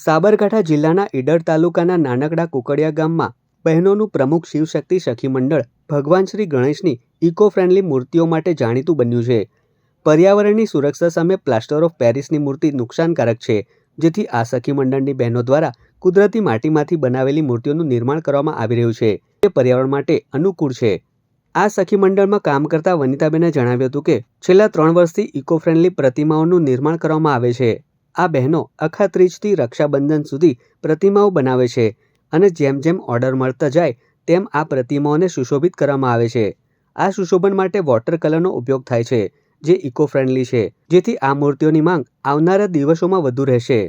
સાબરકાંઠા જિલ્લાના ઈડર તાલુકાના નાનકડા કુકડિયા ગામમાં બહેનોનું પ્રમુખ શિવશક્તિ સખી મંડળ ભગવાન શ્રી ગણેશની ઇકો ફ્રેન્ડલી મૂર્તિઓ માટે જાણીતું બન્યું છે। પર્યાવરણની સુરક્ષા સામે પ્લાસ્ટર ઓફ પેરિસની મૂર્તિ નુકસાનકારક છે, જેથી આ સખી મંડળની બહેનો દ્વારા કુદરતી માટીમાંથી બનાવેલી મૂર્તિઓનું નિર્માણ કરવામાં આવી રહ્યું છે, જે પર્યાવરણ માટે અનુકૂળ છે। આ સખી મંડળમાં કામ કરતા વનિતાબેને જણાવ્યું હતું કે છેલ્લા 3 વર્ષથી ઇકો ફ્રેન્ડલી પ્રતિમાઓનું નિર્માણ કરવામાં આવે છે। આ બહેનો અખાત્રીજથી રક્ષાબંધન સુધી પ્રતિમાઓ બનાવે છે અને જેમ જેમ ઓર્ડર મળતા જાય તેમ આ પ્રતિમાઓને સુશોભિત કરવામાં આવે છે। આ સુશોભન માટે વોટર કલરનો ઉપયોગ થાય છે, જે ઇકો ફ્રેન્ડલી છે, જેથી આ મૂર્તિઓની માંગ આવનારા દિવસોમાં વધુ રહેશે।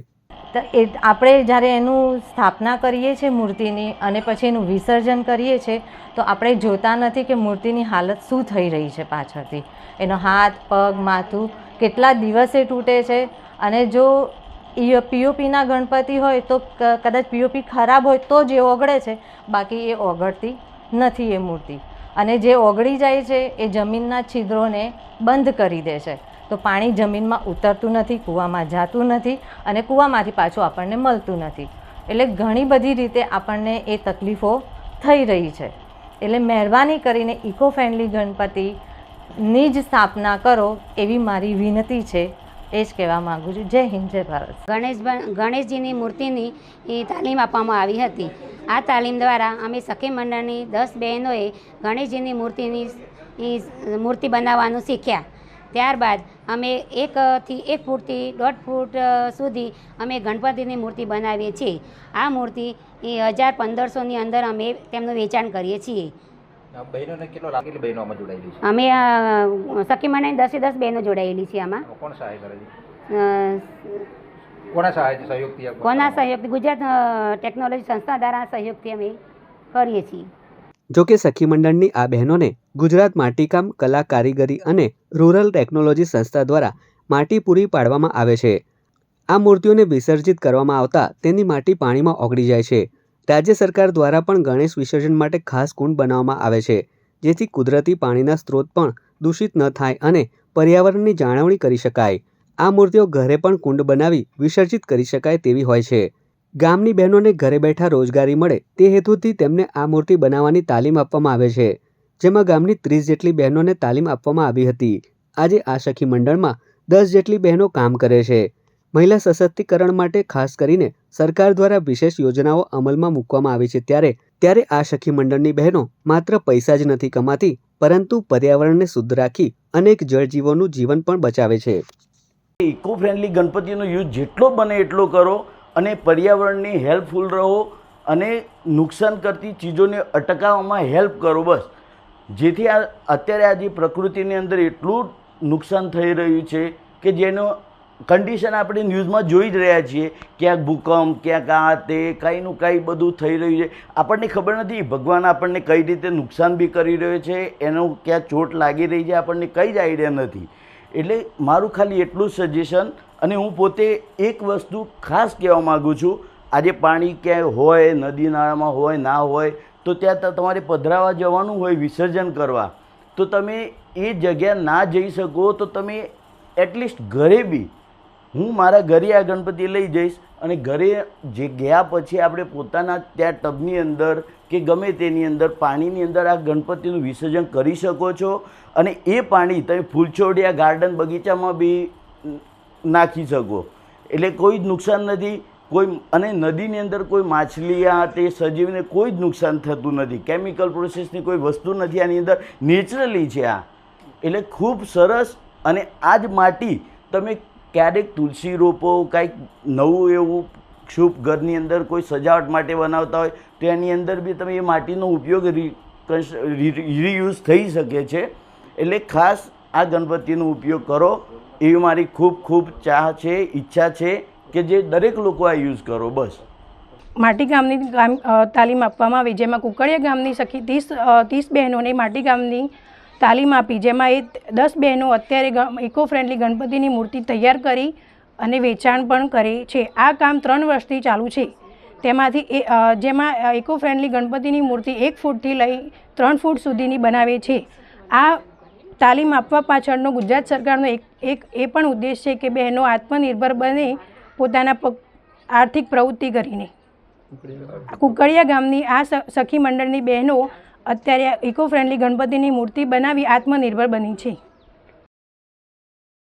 તો આપણે જ્યારે એનું સ્થાપના કરીએ છીએ મૂર્તિની અને પછી એનું વિસર્જન કરીએ છીએ તો આપણે જોતા નથી કે મૂર્તિની હાલત શું થઈ રહી છે પાછળથી। એનો હાથ, પગ, માથું કેટલા દિવસે તૂટે છે। અને જો પીઓપીના ગણપતિ હોય તો કદાચ પીઓપી ખરાબ હોય તો જ એ ઓગળે છે, બાકી એ ઓગળતી નથી એ મૂર્તિ। અને જે ઓગળી જાય છે એ જમીનના છિદ્રોને બંધ કરી દે છે, તો પાણી જમીનમાં ઉતરતું નથી, કૂવામાં જતું નથી અને કૂવામાંથી પાછું આપણને મળતું નથી। એટલે ઘણી બધી રીતે આપણને એ તકલીફો થઈ રહી છે। એટલે મહેરબાની કરીને ઇકો ફ્રેન્ડલી ગણપતિની જ સ્થાપના કરો એવી મારી વિનંતી છે। એ જ કહેવા માગું છું। જય હિન્દ, જય ભારત। ગણેશજીની મૂર્તિની તાલીમ આપવામાં આવી હતી। આ તાલીમ દ્વારા અમે સખી મંડળની 10 બહેનોએ ગણેશજીની મૂર્તિ બનાવવાનું શીખ્યા। ત્યારબાદ અમે 1 થી 1 ફૂટથી 1.5 ફૂટ સુધી અમે ગણપતિની મૂર્તિ બનાવીએ છીએ। આ મૂર્તિ 1000-1500ની અંદર અમે તેમનું વેચાણ કરીએ છીએ। બહેનોને કેટલો લાગે બહેનો આમાં જોડાયેલી છે? અમે સખી મંડળની 10 બહેનો જોડાયેલી છે આમાં। કોણ સહાય કરે છે? કોના સહાયથી સહયોગથી? કોના સહયોગથી? ગુજરાત ટેકનોલોજી સંસ્થા દ્વારા સહયોગથી અમે કરીએ છીએ। જો કે સખી મંડળની આ બહેનોને ગુજરાત માટીકામ કલા કારીગરી અને રૂરલ ટેકનોલોજી સંસ્થા દ્વારા માટી પૂરી પાડવામાં આવે છે। આ મૂર્તિઓને વિસર્જિત કરવામાં આવતા તેની માટી પાણીમાં ઓગળી જાય છે। રાજ્ય સરકાર દ્વારા પણ ગણેશ વિસર્જન માટે ખાસ કુંડ બનાવવામાં આવે છે, જેથી કુદરતી પાણીના સ્ત્રોત પણ દૂષિત ન થાય અને પર્યાવરણની જાળવણી કરી શકાય। આ મૂર્તિઓ ઘરે પણ કુંડ બનાવી વિસર્જિત કરી શકાય તેવી હોય છે। ગામની બહેનોને ઘરે બેઠા રોજગારી મળે તે હેતુથી તેમને આ મૂર્તિ બનાવવાની તાલીમ આપવામાં આવે છે, જેમાં ગામની 30 જેટલી બહેનોને તાલીમ આપવામાં આવી હતી। આજે આ સખી મંડળમાં 10 જેટલી બહેનો કામ કરે છે। મહિલા સશક્તિકરણ માટે ખાસ કરીને સરકાર દ્વારા વિશેષ યોજનાઓ અમલમાં મૂકવામાં આવી છે, ત્યારે આ સખી મંડળની બહેનો માત્ર પૈસા જ નથી કમાતી, પરંતુ પર્યાવરણને શુદ્ધ રાખી અનેક જળજીવોનું જીવન પણ બચાવે છે। ઇકો ફ્રેન્ડલી ગણપતિનો યુઝ જેટલો બને એટલો કરો અને પર્યાવરણને હેલ્પફુલ રહો અને નુકસાન કરતી ચીજોને અટકાવવામાં હેલ્પ કરો, બસ। જેથી અત્યારે આજે પ્રકૃતિની અંદર એટલું નુકસાન થઈ રહ્યું છે કે જેનો કન્ડિશન આપણે ન્યૂઝમાં જોઈ જ રહ્યા છીએ। ક્યાંક ભૂકંપ, ક્યાંક આ તે કાંઈનું કાંઈ બધું થઈ રહ્યું છે। આપણને ખબર નથી ભગવાન આપણને કઈ રીતે નુકસાન બી કરી રહ્યો છે, એનો ક્યાં ચોટ લાગી રહી છે, આપણને કંઈ જ આઈડિયા નથી। એટલે મારું ખાલી એટલું જ સજેશન, અને હું પોતે એક વસ્તુ ખાસ કહેવા માગું છું, આજે પાણી ક્યાંય હોય, નદી નાળામાં હોય, ના હોય, તો ત્યાં તમારે પધરાવા જવાનું હોય વિસર્જન કરવા, તો તમે એ જગ્યા ના જઈ શકો તો તમે એટલીસ્ટ ઘરે બી, હું મારા ઘરે આ ગણપતિ લઈ જઈશ અને ઘરે જે ગયા પછી આપણે પોતાના ત્યાં ટબની અંદર કે ગમે તેની અંદર પાણીની અંદર આ ગણપતિનું વિસર્જન કરી શકો છો। અને એ પાણી તમે ફૂલછોડિયા ગાર્ડન બગીચામાં બી નાખી શકો, એટલે કોઈ જ નુકસાન નથી કોઈ। અને નદીની અંદર કોઈ માછલી આ તે સજીવને કોઈ જ નુકસાન થતું નથી, કેમિકલ પ્રોસેસની કોઈ વસ્તુ નથી આની અંદર, નેચરલી છે આ। એટલે ખૂબ સરસ। અને આ જ માટી તમે ક્યારેક તુલસી રોપો, કાંઈક નવું એવું શુભ ઘરની અંદર કોઈ સજાવટ માટે બનાવતા હોય તો એની અંદર બી તમે એ માટીનો ઉપયોગ રીયુઝ થઈ શકે છે। એટલે ખાસ આ ગણપતિનો ઉપયોગ કરો એવી મારી ખૂબ ખૂબ ચાહ છે, ઈચ્છા છે કે જે દરેક લોકો આ યુઝ કરો, બસ। માટીકામની તાલીમ આપવામાં આવી, જેમાં કુકડિયા ગામની સખી 30 બહેનોને માટીકામની તાલીમ આપી, જેમાં એ 10 બહેનો અત્યારે ઇકો ફ્રેન્ડલી ગણપતિની મૂર્તિ તૈયાર કરી અને વેચાણ પણ કરે છે। આ કામ 3 વર્ષથી ચાલુ છે। તેમાંથી જેમાં ઇકો ફ્રેન્ડલી ગણપતિની મૂર્તિ 1 ફૂટથી લઈ 3 ફૂટ સુધીની બનાવે છે। આ તાલીમ આપવા પાછળનો ગુજરાત સરકારનો એક એ પણ ઉદ્દેશ છે કે બહેનો આત્મનિર્ભર બને, પોતાના પગ આર્થિક પ્રવૃત્તિ કરીને કુકડિયા ગામની આ સખી મંડળની બહેનો અત્યારે ઇકો ફ્રેન્ડલી ગણપતિની મૂર્તિ બનાવી આત્મનિર્ભર બની છે.